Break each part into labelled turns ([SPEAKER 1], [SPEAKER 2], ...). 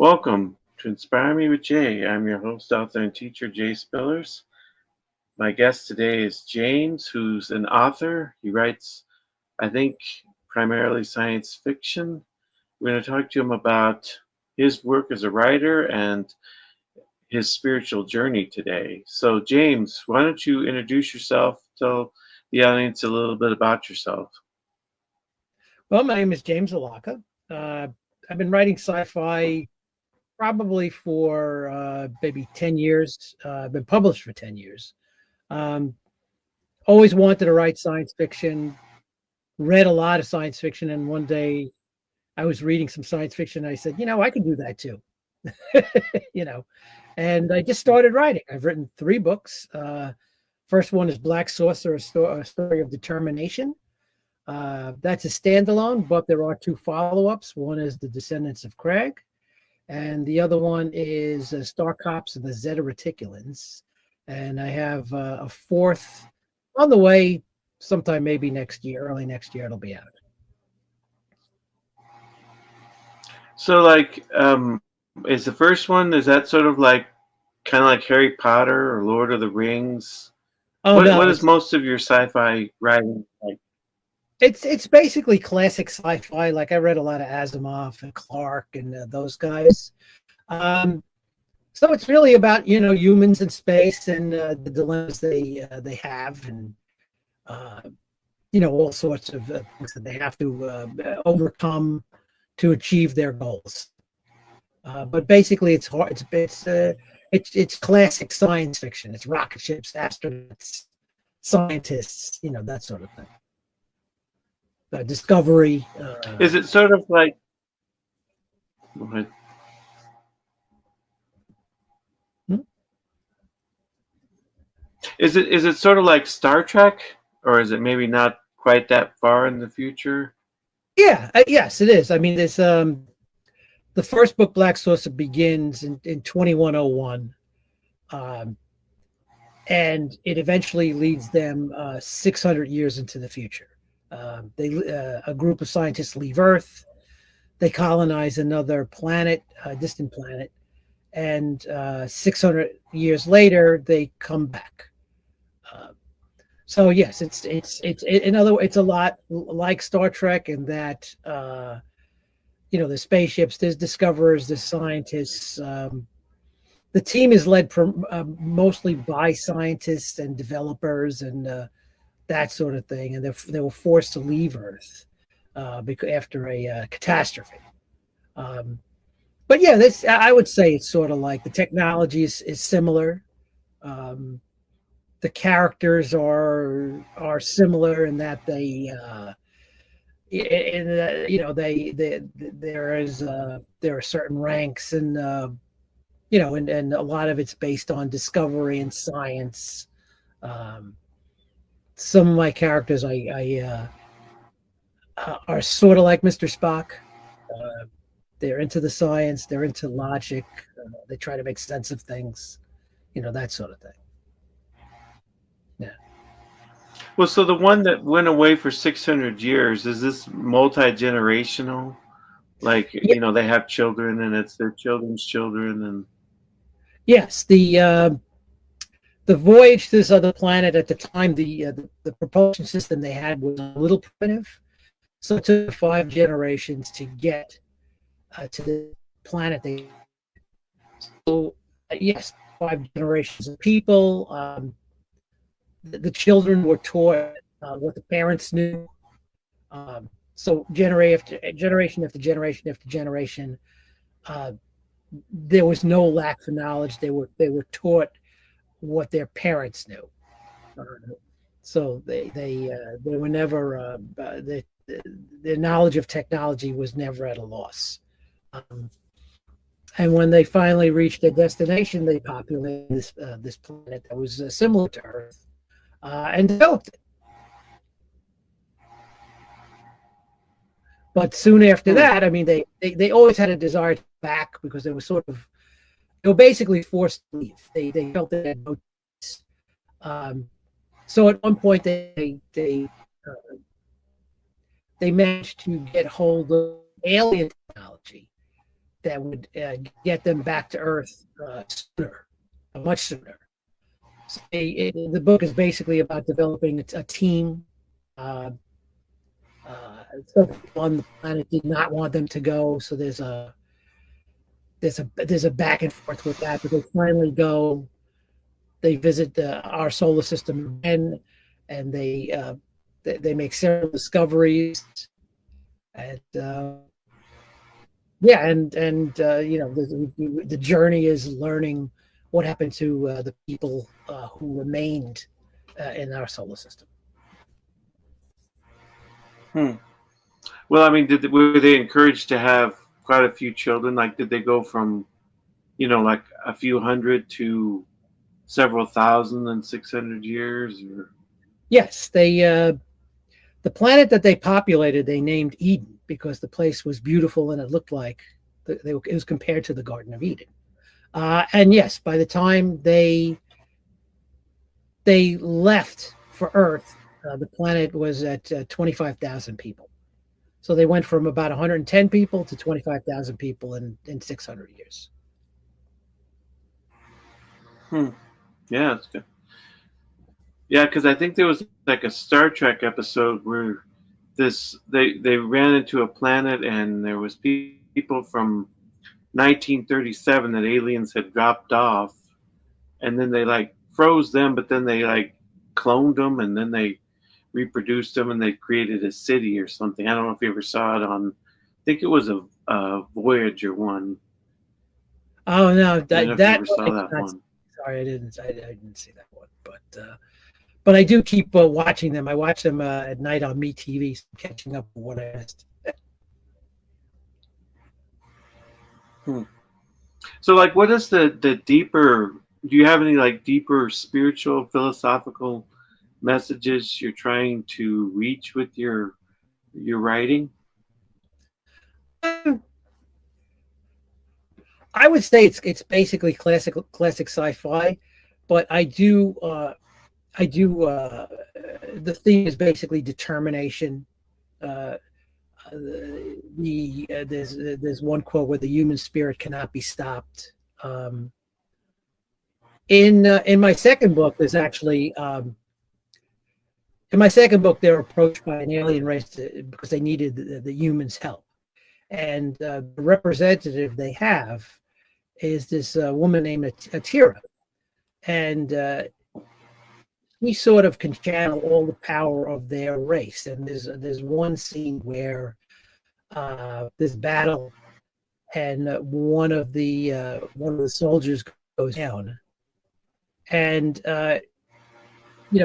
[SPEAKER 1] Welcome to Inspire Me with Jay. I'm your host, author, and teacher, Jay Spillers. My guest today is James, who's an author. He writes, I think, primarily science fiction. We're going to talk to him about his work as a writer and his spiritual journey today. So, James, why don't you introduce yourself, tell the audience a little bit about yourself?
[SPEAKER 2] Well, my name is James Allocca. Uh, I've been writing sci-fi probably for maybe 10 years. I've been published for 10 years. Um, Always wanted to write science fiction, read a lot of science fiction. And one day I was reading some science fiction. And I said, I can do that too. you know, and I just started writing. I've written 3 books. First one is Black Saucer, a story of determination. That's a standalone, but there are 2 follow-ups. One is The Descendants of Crag, and the other one is Star Cops and the Zeta Reticulans. And I have a fourth on the way sometime maybe next year, early next year, it'll be out.
[SPEAKER 1] So, is the first one, is that sort of like kind of like Harry Potter or Lord of the Rings?
[SPEAKER 2] Oh
[SPEAKER 1] What
[SPEAKER 2] no,
[SPEAKER 1] is most of your sci-fi writing like?
[SPEAKER 2] it's basically classic sci-fi. Like I read a lot of Asimov and Clarke and those guys. Um, so it's really about humans in space and the dilemmas they have, and uh, all sorts of things that they have to overcome to achieve their goals. But basically, it's hard. It's classic science fiction. It's rocket ships, astronauts, scientists, that sort of thing. Discovery.
[SPEAKER 1] Is it sort of like? Go ahead.
[SPEAKER 2] Hmm?
[SPEAKER 1] Is it sort of like Star Trek, or is it maybe not quite that far in the future?
[SPEAKER 2] Yeah, yes, it is. I mean, there's the first book, Black Saucer, begins in 2101, um, and it eventually leads them 600 years into the future. A group of scientists leave Earth. They colonize another planet, a distant planet, and 600 years later they come back. Uh, so yes, it's a lot like Star Trek in that the spaceships, there's discoverers, there's scientists. The team is led mostly by scientists and developers and that sort of thing, and they were forced to leave Earth because after a catastrophe. Um, but yeah, this I would say it's sort of like the technology is similar. Um, the characters are similar in that there are certain ranks and and a lot of it's based on discovery and science. Um, some of my characters are sort of like Mr. Spock. Uh, they're into the science, they're into logic, they try to make sense of things, that sort of thing. Yeah.
[SPEAKER 1] Well, so the one that went away for 600 years, is this multi-generational? Like,
[SPEAKER 2] Yeah.
[SPEAKER 1] they have children and it's their children's children and
[SPEAKER 2] Yes. The voyage to this other planet at the time, the propulsion system they had was a little primitive, so it took 5 generations to get to the planet. So yes, 5 generations of people. The children were taught what the parents knew. So generation after generation after generation, uh, there was no lack for knowledge. They were taught what their parents knew. Uh, so they were never their knowledge of technology was never at a loss. Um, and when they finally reached their destination, they populated this planet that was similar to Earth and developed it. But soon after
[SPEAKER 1] hmm.
[SPEAKER 2] that, I mean, they always had a desire to go back because they were basically forced to leave. They felt they had no choice. So at one point they managed to get hold of alien technology, that would get them back to Earth sooner, much sooner. So the book is basically about developing a team. Uh, some people on the planet did not want them to go, so there's a back and forth with that. But they finally go. They visit our solar system again, and they make several discoveries, and yeah, and the journey is learning what happened to the people who remained in our solar system.
[SPEAKER 1] Hmm. Well, I mean, were they encouraged to have quite a few children? Like, did they go from, like a few hundred to several thousand in 600 years? Or
[SPEAKER 2] Yes, they the planet that they populated they named Eden because the place was beautiful and it looked like it was compared to the Garden of Eden. And yes, by the time they left for Earth, the planet was at 25,000 people. So they went from about 110 people to 25,000 people in 600 years.
[SPEAKER 1] hmm. Yeah, that's good. Yeah, because I think there was like a Star Trek episode where they ran into a planet and there was people from 1937 that aliens had dropped off, and then they like froze them, but then they like cloned them, and then they reproduced them, and they created a city or something. I don't know if you ever saw it on. I think it was a Voyager one.
[SPEAKER 2] Oh no,
[SPEAKER 1] I don't know
[SPEAKER 2] that
[SPEAKER 1] if you
[SPEAKER 2] that
[SPEAKER 1] ever
[SPEAKER 2] one I
[SPEAKER 1] saw
[SPEAKER 2] did
[SPEAKER 1] that
[SPEAKER 2] not see.
[SPEAKER 1] one.
[SPEAKER 2] Sorry, I didn't see that one, but I do keep watching them. I watch them at night on Me TV, so I'm catching up with what I missed.
[SPEAKER 1] Hmm. So, like, what is the deeper? Do you have any like deeper spiritual, philosophical messages you're trying to reach with your writing?
[SPEAKER 2] Um, I would say it's basically classic sci-fi, but I do the theme is basically determination. Uh, there's one quote where the human spirit cannot be stopped. In my second book, there's actually in my second book they're approached by an alien race because they needed the humans' help, and the representative they have is this woman named Atira, and he sort of can channel all the power of their race. And there's one scene where this battle, and one of the soldiers goes down, and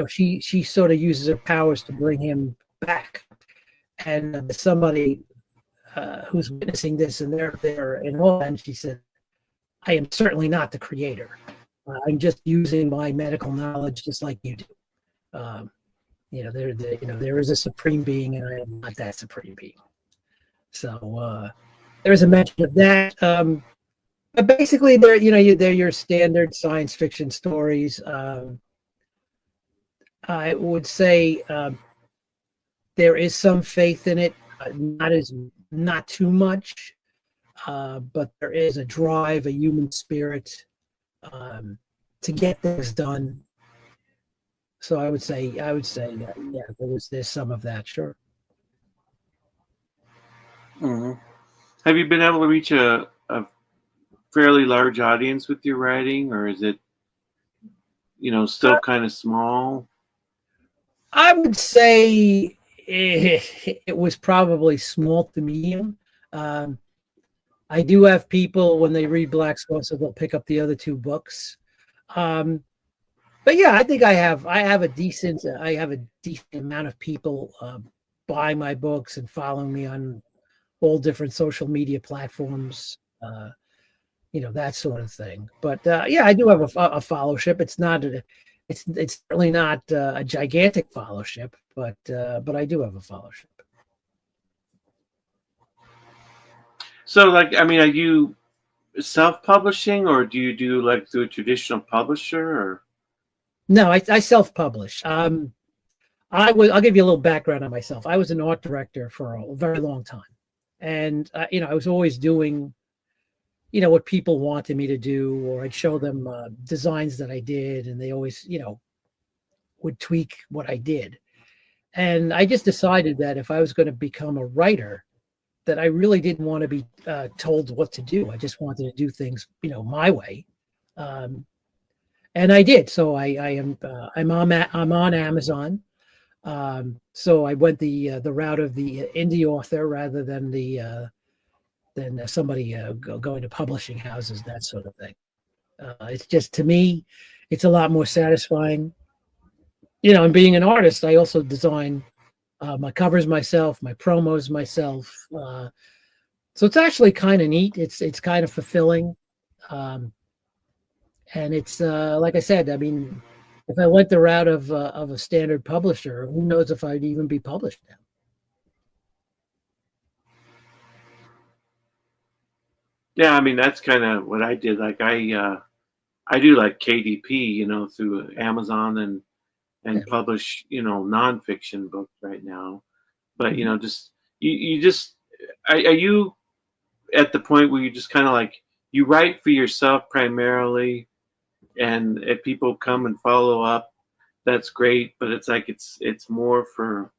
[SPEAKER 2] she sort of uses her powers to bring him back. And somebody who's witnessing this, and they're in awe, and she said, "I am certainly not the creator. I'm just using my medical knowledge, just like you do. Um, there is a supreme being, and I am not that supreme being." So there's a mention of that. But basically, they're your standard science fiction stories. I would say there is some faith in it, not too much, but there is a drive, a human spirit um, to get things done. So I would say that, yeah, there's some of that, sure.
[SPEAKER 1] Hmm. Have you been able to reach a fairly large audience with your writing, or is it still kind of small?
[SPEAKER 2] I would say it was probably small to medium. Um, I do have people when they read Black Saucer, they'll pick up the other two books. Um, but yeah, I think I have a decent amount of people buy my books and following me on all different social media platforms. That sort of thing. But yeah, I do have a fellowship. It's certainly not a gigantic fellowship, but I do have a fellowship.
[SPEAKER 1] So, like, I mean, are you self-publishing, or do you do like through a traditional publisher? Or
[SPEAKER 2] No, I self-publish. I'll give you a little background on myself. I was an art director for a very long time, and I was always doing what people wanted me to do, or I'd show them designs that I did, and they always, would tweak what I did. And I just decided that if I was going to become a writer, that I really didn't want to be told what to do. I just wanted to do things, my way. Um, and I did. So I'm on Amazon. So I went the route of the indie author rather than somebody going to publishing houses, that sort of thing. It's just, to me, it's a lot more satisfying. And being an artist, I also design my covers myself, my promos myself. So it's actually kind of neat. It's kind of fulfilling, um, and it's like I said. I mean, if I went the route of a standard publisher, who knows if I'd even be published now?
[SPEAKER 1] Yeah, I mean that's kind of what I did. Like I do like KDP, through Amazon
[SPEAKER 2] Yeah.
[SPEAKER 1] and publish, nonfiction books right now. But
[SPEAKER 2] Mhm.
[SPEAKER 1] just you just are you at the point where you just kind of like you write for yourself primarily, and if people come and follow up, that's great. But it's like it's more for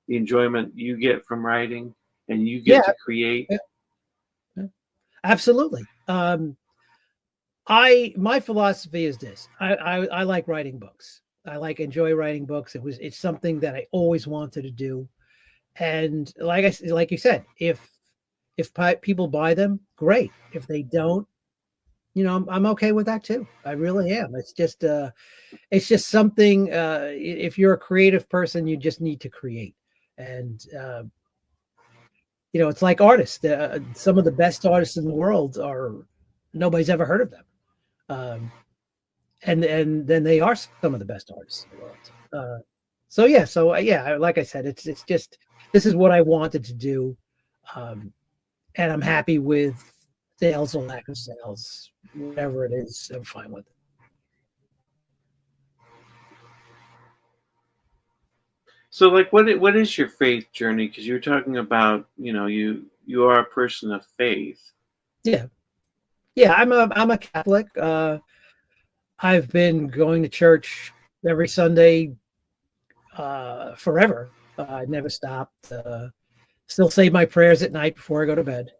[SPEAKER 1] the enjoyment you get from writing, and you
[SPEAKER 2] Yeah,
[SPEAKER 1] get to create.
[SPEAKER 2] yeah, yeah, absolutely. I my philosophy is this: I like writing books. Enjoy writing books. It's something that I always wanted to do. And like you said, if people buy them, great. If they don't, I'm okay with that too. I really am. It's just something. If you're a creative person, you just need to create. And it's like artists. Some of the best artists in the world are nobody's ever heard of them. Um, and then they are some of the best artists in the world. So yeah, like I said, it's just, this is what I wanted to do, um, and I'm happy with sales or lack of sales, whatever it is. I'm fine with it.
[SPEAKER 1] So, like, what is your faith journey? Because you were talking about, you are a person of faith.
[SPEAKER 2] Yeah, yeah. I'm a Catholic. I've been going to church every Sunday forever. I never stopped. Still say my prayers at night before I go to bed.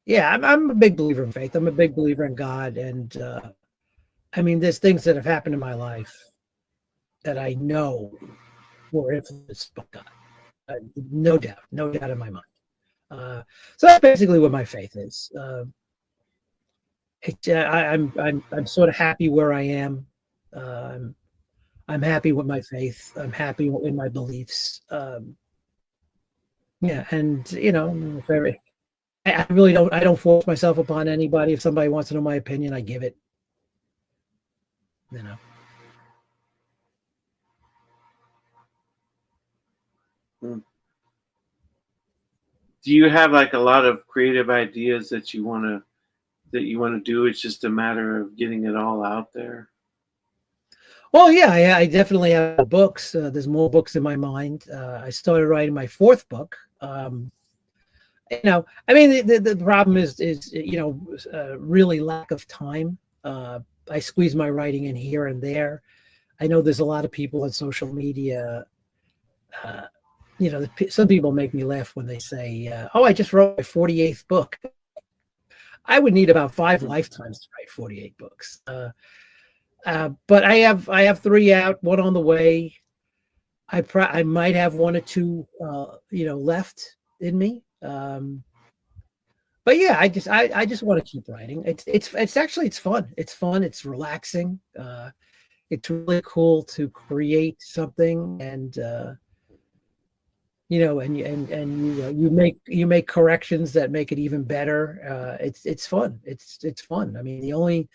[SPEAKER 2] Yeah, I'm a big believer in faith. I'm a big believer in God, and I mean, there's things that have happened in my life that I know were influenced by God. No doubt in my mind. Uh, so that's basically what my faith is. I'm sort of happy where I am. Uh, I'm I'm happy with my faith. I'm happy in my beliefs. Yeah, and if every, I really don't. I don't force myself upon anybody. If somebody wants to know my opinion, I give it. You know.
[SPEAKER 1] Hmm. Do you have like a lot of creative ideas that you want to do? It's just a matter of getting it all out there.
[SPEAKER 2] Well, yeah, I definitely have books. There's more books in my mind. I started writing my fourth book. I mean, the problem is really lack of time. I squeeze my writing in here and there. I know there's a lot of people on social media. Uh, some people make me laugh when they say, "Oh, I just wrote my 48th book." I would need about five
[SPEAKER 1] Hmm.
[SPEAKER 2] lifetimes to write 48 books. But I have three out, one on the way. I might have one or two, left in me. But yeah, I just want to keep writing. It's actually it's fun. It's fun. It's relaxing. It's really cool to create something, and you make corrections that make it even better. It's fun. It's fun. I mean, the only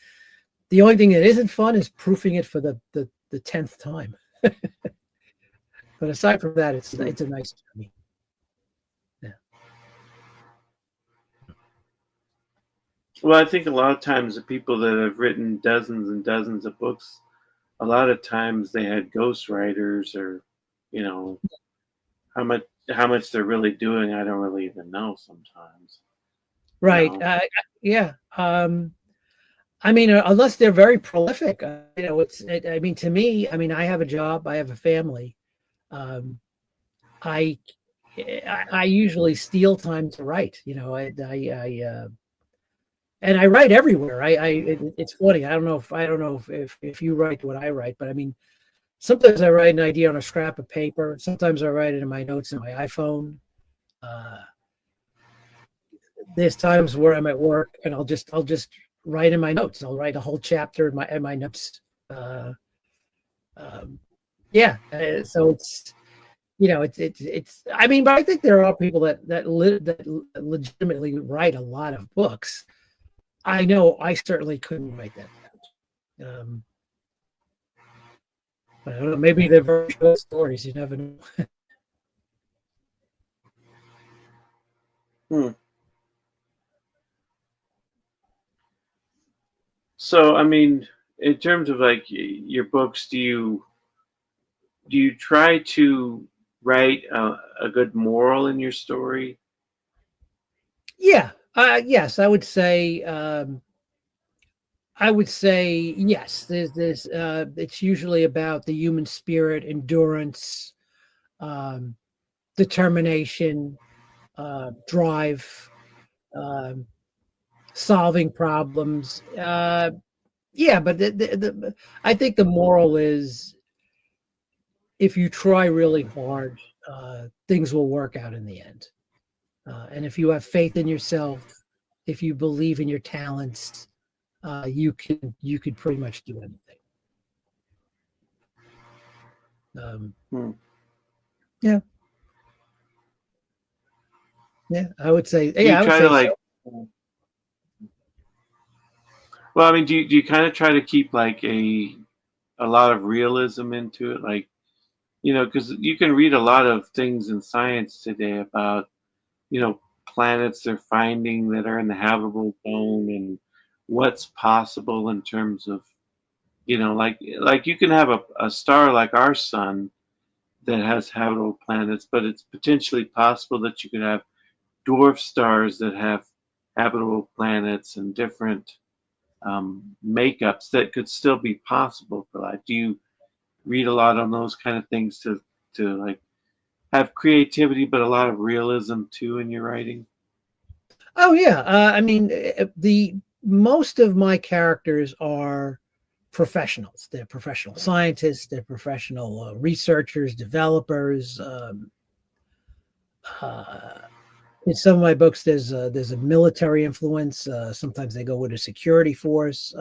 [SPEAKER 2] thing that isn't fun is proofing it for the 10th time. But aside from that, it's
[SPEAKER 1] Hmm.
[SPEAKER 2] it's a nice journey. Yeah.
[SPEAKER 1] Well, I think a lot of times the people that have written dozens and dozens of books, a lot of times they had ghostwriters, or you know how much they're really doing. I don't really even know sometimes. you
[SPEAKER 2] Right.
[SPEAKER 1] know.
[SPEAKER 2] Yeah. I mean, unless they're very prolific, I mean, to me, I mean, I have a job, I have a family. Um, I, I usually steal time to write. And I write everywhere. It's funny. I don't know if you write what I write, but I mean, sometimes I write an idea on a scrap of paper. Sometimes I write it in my notes in my iPhone. Uh, there's times where I'm at work and I'll just write in my notes. I'll write a whole chapter in my notes. Uh, um, yeah, so it's. I mean, but I think there are people that legitimately write a lot of books. I know I certainly couldn't write that. But I don't know. Maybe they're very short stories. You never know.
[SPEAKER 1] Hmm. So, I mean, in terms of like your books, do you try to write a good moral in your story?
[SPEAKER 2] Yeah. Yes, I would say. I would say yes. It's usually about the human spirit, endurance, um, determination, drive, um, solving problems. Yeah, but I think the moral is if you try really hard, things will work out in the end. And if you have faith in yourself, if you believe in your talents, you could pretty much do anything. Um,
[SPEAKER 1] Hmm.
[SPEAKER 2] yeah, yeah,
[SPEAKER 1] Do you
[SPEAKER 2] I would
[SPEAKER 1] try to
[SPEAKER 2] say so.
[SPEAKER 1] like? Well, I mean, do you kind of try to keep like a lot of realism into it, like because you can read a lot of things in science today about planets they're finding that are in the habitable zone and what's possible in terms of like you can have a star like our sun that has habitable planets, but it's potentially possible that you could have dwarf stars that have habitable planets and different makeups that could still be possible for life. Do you read a lot on those kind of things to like have creativity but a lot of realism too in your writing?
[SPEAKER 2] Oh yeah, I mean the most of my characters are professionals. They're professional scientists. They're professional researchers, developers. Uh, in some of my books, there's a military influence. Sometimes they go with a security force.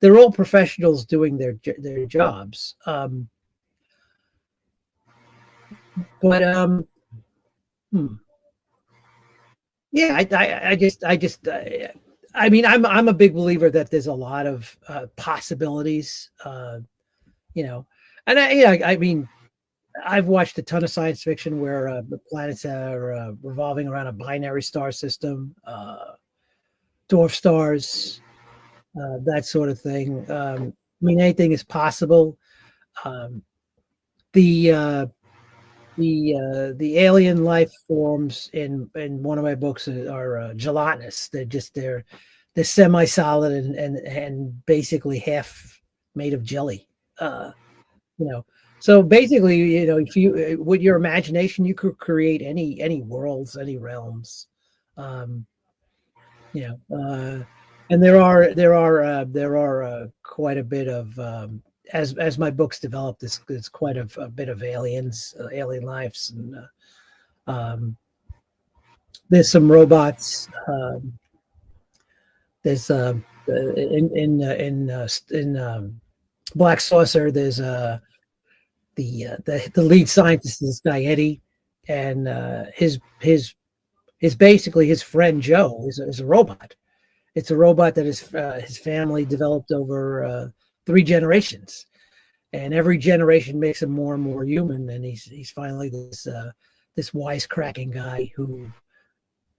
[SPEAKER 2] They're all professionals doing their jobs. But hmm, yeah, I just I mean I'm a big believer that there's a lot of possibilities. You know, and I mean I've watched a ton of science fiction where the planets are revolving around a binary star system, dwarf stars, that sort of thing. I mean, anything is possible. Um, the the alien life forms in one of my books are gelatinous. They're semi-solid and basically half made of jelly. Uh, you know, so basically, if you with your imagination, you could create any worlds, any realms. Um, you know, and there are quite a bit of as my books develop, there's quite a bit of aliens, alien lives, and there's some robots. There's in Black Saucer. There's the lead scientist is this guy Eddie, and his basically his friend Joe is a robot. It's a robot that his family developed over 3 generations, and every generation makes him more and more human. And he's finally this wisecracking guy who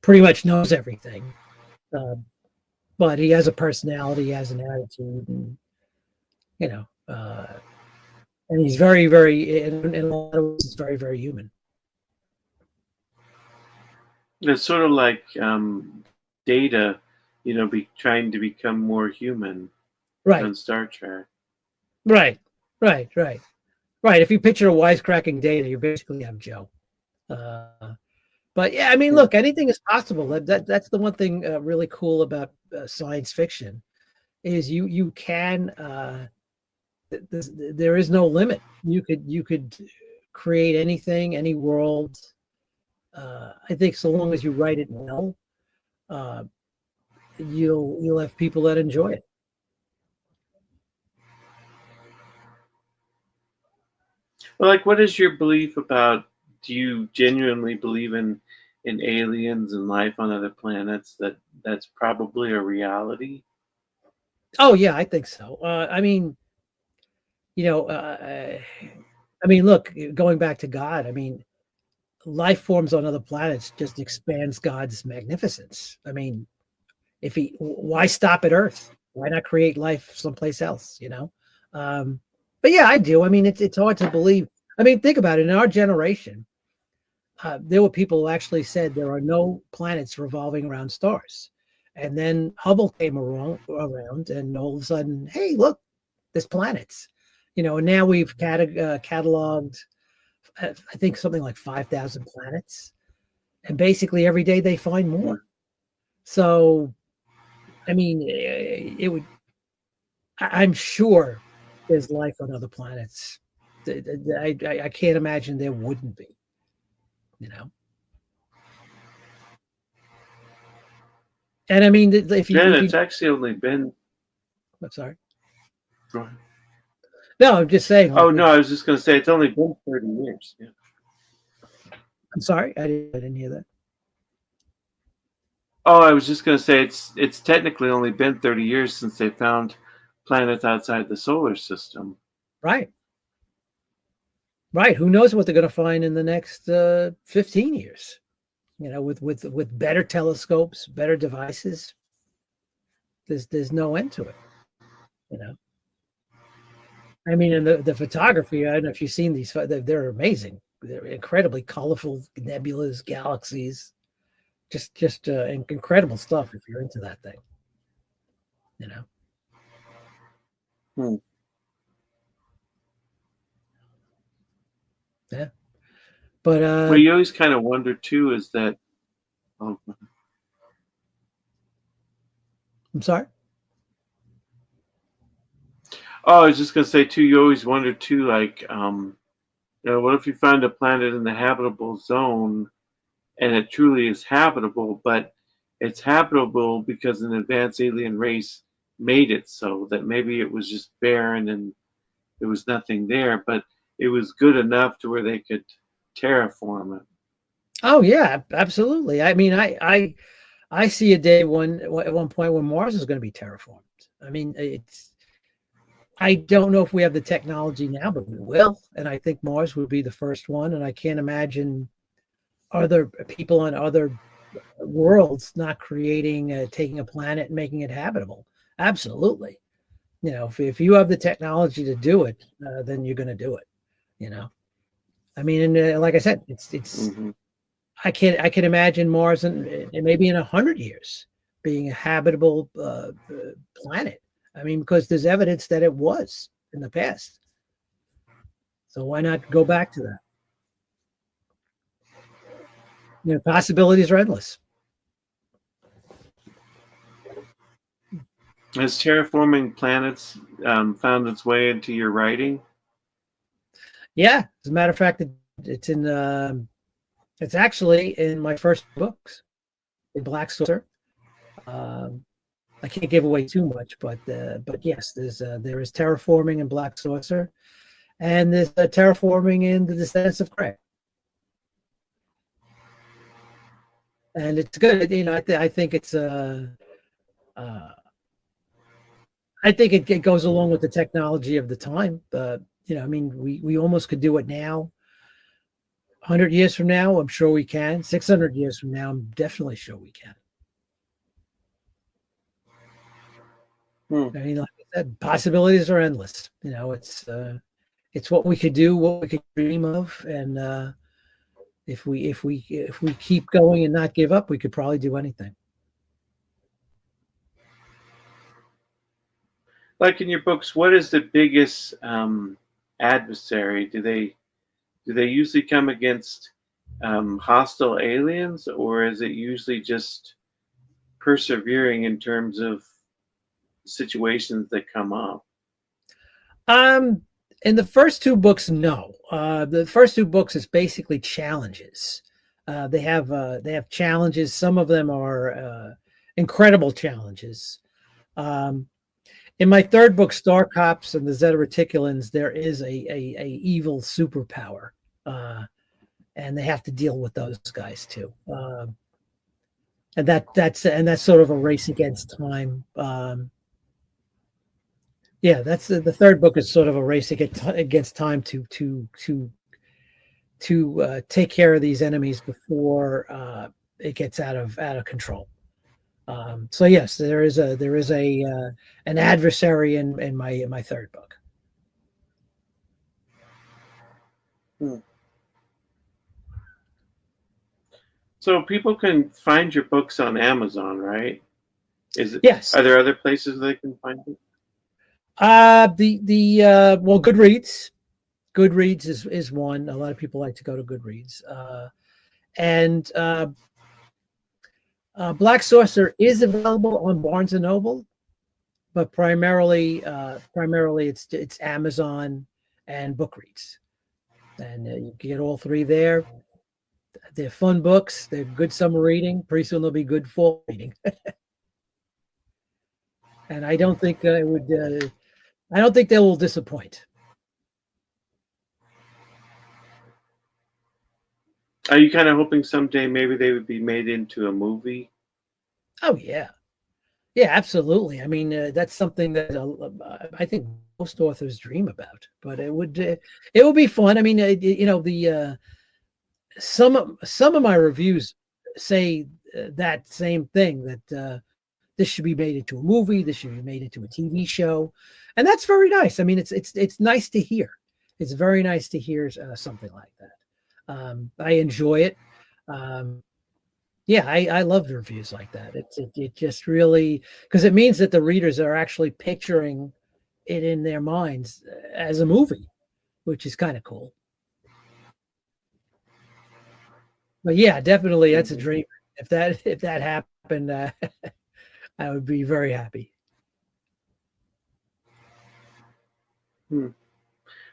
[SPEAKER 2] pretty much knows everything, uh, but he has a personality, he has an attitude, and you know, and he's very in a lot of ways, he's very human.
[SPEAKER 1] It's sort of like Data, trying to become more human
[SPEAKER 2] Right,
[SPEAKER 1] on Star Trek.
[SPEAKER 2] right, right. Right. If you picture a wisecracking Data, you basically have Joe. Uh, but yeah, I mean, look,
[SPEAKER 1] Yeah.
[SPEAKER 2] anything is possible. That's the one thing really cool about science fiction is you can there is no limit. You could create anything, any world. I think so long as you write it well, uh, you'll have people that enjoy it.
[SPEAKER 1] Well, like, what is your belief about? Do you genuinely believe in aliens and life on other planets? That's probably a reality.
[SPEAKER 2] Oh yeah, I think so. I mean, you know, I mean, look, going back to God, I mean, life forms on other planets just expands God's magnificence. I mean, if he, why stop at Earth? Why not create life someplace else? Um, but yeah, I do. I mean, it's hard to believe. I mean, think about it. In our generation, there were people who actually said there are no planets revolving around stars, and then Hubble came around, and all of a sudden, hey, look, there's planets. And now we've cataloged, I think, something like 5,000 planets, and basically every day they find
[SPEAKER 1] Hmm.
[SPEAKER 2] more. So, I mean, it would. I'm sure there's life on other planets. I can't imagine there wouldn't be. You know, and I mean, if you
[SPEAKER 1] And
[SPEAKER 2] if you,
[SPEAKER 1] it's actually only been.
[SPEAKER 2] I'm sorry.
[SPEAKER 1] Go ahead.
[SPEAKER 2] No, I'm just saying, like,
[SPEAKER 1] Oh no, I was just going to say it's only been 30 years. Yeah.
[SPEAKER 2] I'm sorry, I didn't hear that.
[SPEAKER 1] Oh, I was just going to say it's technically only been 30 years since they found planets outside the solar system.
[SPEAKER 2] Right, right. Who knows what they're going to find in the next 15 years? With better telescopes, better devices. There's no end to it. You know, I mean, and the photography. I don't know if you've seen these. They're amazing. They're incredibly colorful nebulas, galaxies. Just incredible stuff if you're into that thing. You know.
[SPEAKER 1] Hmm.
[SPEAKER 2] Yeah. But
[SPEAKER 1] Well, you always kind of wonder too is that. Oh,
[SPEAKER 2] I'm sorry.
[SPEAKER 1] oh, I was just going to say too, you always wonder too, like, what if you find a planet in the habitable zone and it truly is habitable, but it's habitable because an advanced alien race made it so that maybe it was just barren and there was nothing there, but it was good enough to where they could terraform it.
[SPEAKER 2] Oh yeah, absolutely. I mean, I see a day at one point when Mars is going to be terraformed. I mean, I don't know if we have the technology now, but we will. And I think Mars would be the first one. And I can't imagine other people on other worlds not taking a planet and making it habitable. Absolutely. If you have the technology to do it, then you're going to do it. You know, I mean, and like I said, it's
[SPEAKER 1] Hmm.
[SPEAKER 2] I can imagine Mars and maybe in 100 years being a habitable planet. I mean, because there's evidence that it was in the past. So why not go back to that? Possibilities are endless.
[SPEAKER 1] Has terraforming planets found its way into your writing?
[SPEAKER 2] Yeah, as a matter of fact, it's actually in my first books, in Black Saucer. Um, I can't give away too much, but yes, there is terraforming in Black Saucer, and there's terraforming in the Descendants of Craig. And it's good. I think it's uh, I think it goes along with the technology of the time. I mean, we almost could do it now. 100 years from now, I'm sure we can. 600 years from now, I'm definitely sure we can.
[SPEAKER 1] Hmm.
[SPEAKER 2] I mean, like I said, possibilities are endless. It's what we could do, what we could dream of, and if we keep going and not give up, we could probably do anything.
[SPEAKER 1] Like in your books, what is the biggest adversary? Do they usually come against hostile aliens, or is it usually just persevering in terms of situations that come up?
[SPEAKER 2] Um, in the first two books, no. The first two books is basically challenges. They have challenges. Some of them are incredible challenges. Um, in my third book, Star Cops and the Zeta Reticulans, there is a evil superpower, uh, and they have to deal with those guys too. And that's sort of a race against time. Yeah, that's the third book is sort of a race against time to take care of these enemies before it gets out of control. So yes, there is a an adversary in my third book.
[SPEAKER 1] Hmm. So people can find your books on Amazon, right? Is it?
[SPEAKER 2] Yes.
[SPEAKER 1] Are there other places they can find it?
[SPEAKER 2] The well, Goodreads is one. A lot of people like to go to Goodreads. And Black Saucer is available on Barnes and Noble, but primarily it's Amazon and Bookreads, and you can get all three there. They're fun books. They're good summer reading. Pretty soon they'll be good fall reading, and I don't think it would. I don't think they will disappoint.
[SPEAKER 1] Are you kind of hoping someday maybe they would be made into a movie?
[SPEAKER 2] Oh yeah, yeah, absolutely. I mean, that's something that I think most authors dream about. But it would be fun. I mean, the some of my reviews say that same thing that this should be made into a movie, this should be made into a TV show, and that's very nice. I mean, it's nice to hear. It's very nice to hear something like that. I enjoy it. Um, yeah, I love the reviews like that. It just really because it means that the readers are actually picturing it in their minds as a movie, which is kind of cool. But yeah, definitely that's a
[SPEAKER 1] Hmm.
[SPEAKER 2] dream. If that happened, I would be very happy.
[SPEAKER 1] Hmm.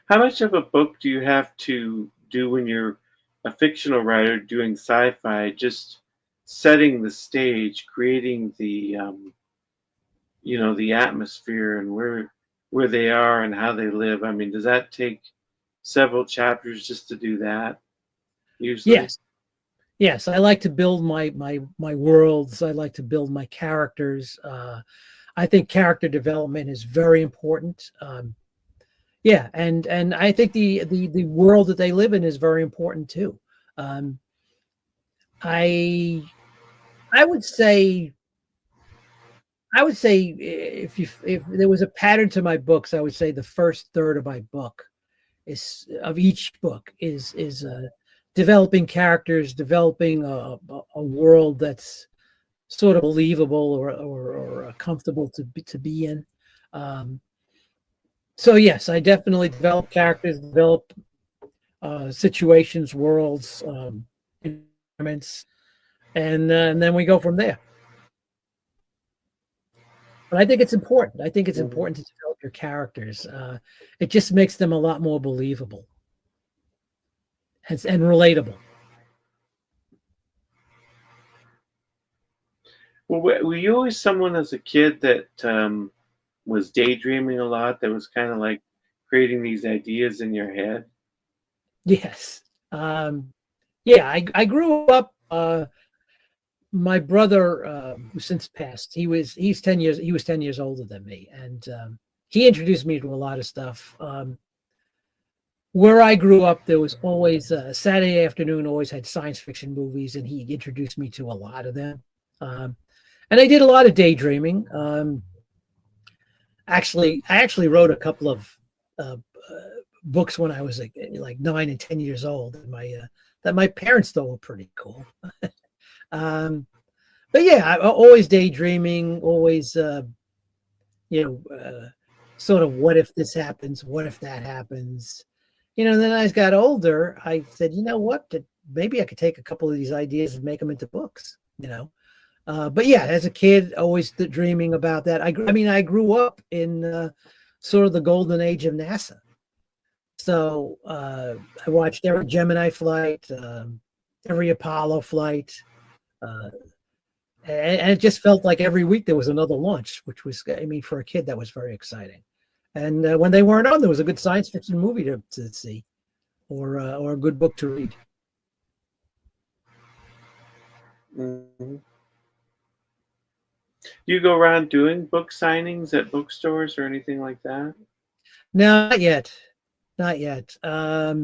[SPEAKER 1] How much of a book do you have to do when you're a fictional writer doing sci-fi? Just setting the stage, creating the atmosphere and where they are and how they live. I mean, does that take several chapters just to do that usually?
[SPEAKER 2] Yes, yes, I like to build my worlds. I like to build my characters. I think character development is very important. Yeah, and I think the world that they live in is very important too. Um, I I would say if there was a pattern to my books, I would say the first third of my book is of each book is developing characters, developing a world that's sort of believable or comfortable to be in. Um, so yes, I definitely develop characters, develop situations, worlds, environments, and then we go from there. But I think it's important. I think it's
[SPEAKER 1] Mhm.
[SPEAKER 2] important to develop your characters. It just makes them a lot more believable and relatable.
[SPEAKER 1] Well, were you always someone as a kid that was daydreaming a lot? That was kind of like creating these ideas in your head?
[SPEAKER 2] Yes. Yeah, I grew up. My brother, who since passed, he was 10 years older than me, and he introduced me to a lot of stuff. Where I grew up, there was always Saturday afternoon always had science fiction movies, and he introduced me to a lot of them. Um, and I did a lot of daydreaming. I actually wrote a couple of uh, books when I was like 9 and 10 years old, that my parents thought were pretty cool. Um, but yeah, I always daydreaming, always you know sort of what if this happens, what if that happens. Then as I got older, I said, you know what, maybe I could take a couple of these ideas and make them into books. But yeah, as a kid, always dreaming about that. I grew up in sort of the golden age of NASA. So I watched every Gemini flight, every Apollo flight, uh, and it just felt like every week there was another launch, which was, for a kid, that was very exciting. And when they weren't on, there was a good science fiction movie to see, or a good book to read.
[SPEAKER 1] Mm-hmm. Do you go around doing book signings at bookstores or anything like that?
[SPEAKER 2] No, not yet, not yet. I,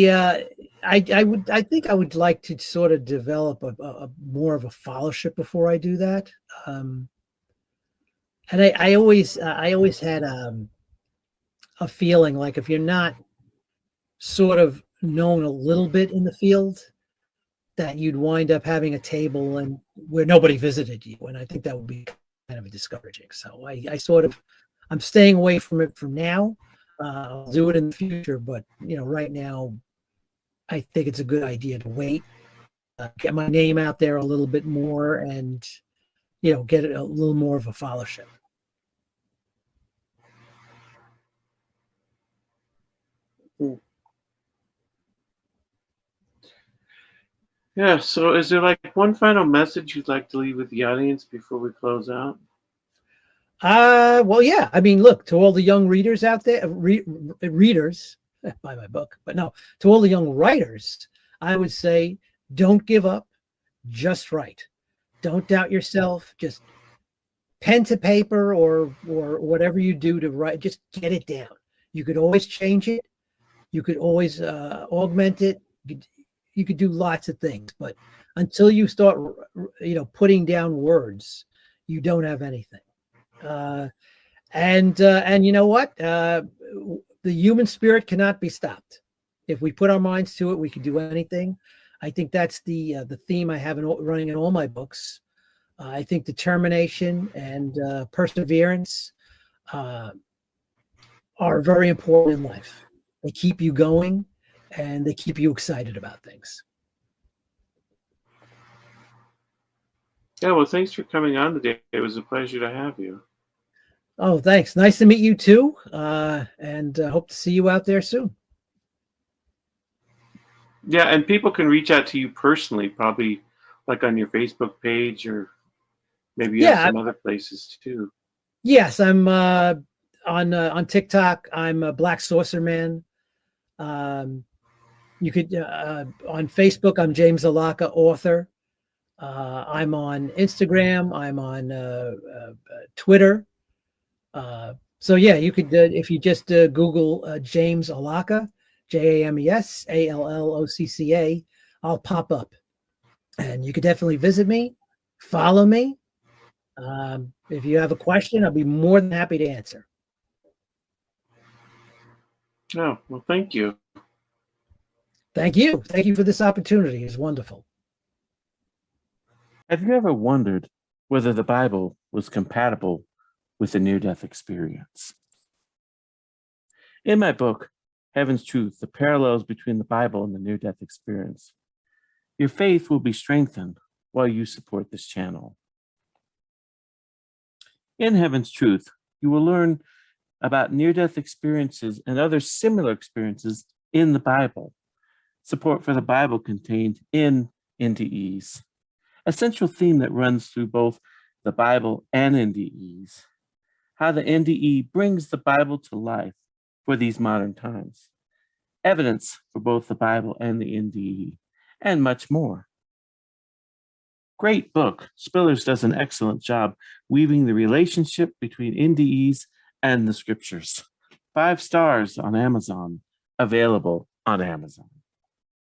[SPEAKER 2] uh, I think I would like to sort of develop a more of a fellowship before I do that. Um, and I always had a feeling like if you're not sort of known a little bit in the field, that you'd wind up having a table and where nobody visited you, and I think that would be kind of discouraging. So I'm staying away from it for now. I'll do it in the future, but right now, I think it's a good idea to wait, get my name out there a little bit more, and get a little more of a fellowship.
[SPEAKER 1] Mm. Yeah, so is there like one final message you'd like to leave with the audience before we close out?
[SPEAKER 2] Well, yeah. Look, to all the young readers out there, readers buy my book, but no, to all the young writers, I would say, don't give up, just write. Don't doubt yourself. Just pen to paper, or whatever you do to write, just get it down. You could always change it. You could always augment it. You could do lots of things, but until you start, putting down words, you don't have anything. Uh, and you know what? The human spirit cannot be stopped. If we put our minds to it, we can do anything. I think that's the theme I have running in all my books. I think determination and perseverance uh, are very important in life. They keep you going, and they keep you excited about things.
[SPEAKER 1] Yeah, well, thanks for coming on today. It was a pleasure to have you.
[SPEAKER 2] Oh, thanks. Nice to meet you too, and hope to see you out there soon.
[SPEAKER 1] Yeah, and people can reach out to you personally, probably like on your Facebook page, or maybe you have
[SPEAKER 2] Yeah,
[SPEAKER 1] some other places too.
[SPEAKER 2] yes, I'm on TikTok. I'm a Black Saucer Man. Um, you could on Facebook. I'm James Allocca, author. I'm on Instagram. I'm on Twitter. So yeah, you could if you just Google James Allocca, JamesAllocca, I'll pop up, and you could definitely visit me, follow me. If you have a question, I'll be more than happy to answer.
[SPEAKER 1] Oh, well, thank you.
[SPEAKER 2] Thank you. Thank you for this opportunity. It's wonderful.
[SPEAKER 3] Have you ever wondered whether the Bible was compatible with a near death experience? In my book, Heaven's Truth, the parallels between the Bible and the near death experience, your faith will be strengthened while you support this channel. In Heaven's Truth, you will learn about near death experiences and other similar experiences in the Bible. Support for the Bible contained in NDEs, a central theme that runs through both the Bible and NDEs, how the NDE brings the Bible to life for these modern times, evidence for both the Bible and the NDE, and much more. Great book. Spillers does an excellent job weaving the relationship between NDEs and the scriptures. 5 stars on Amazon, available on Amazon.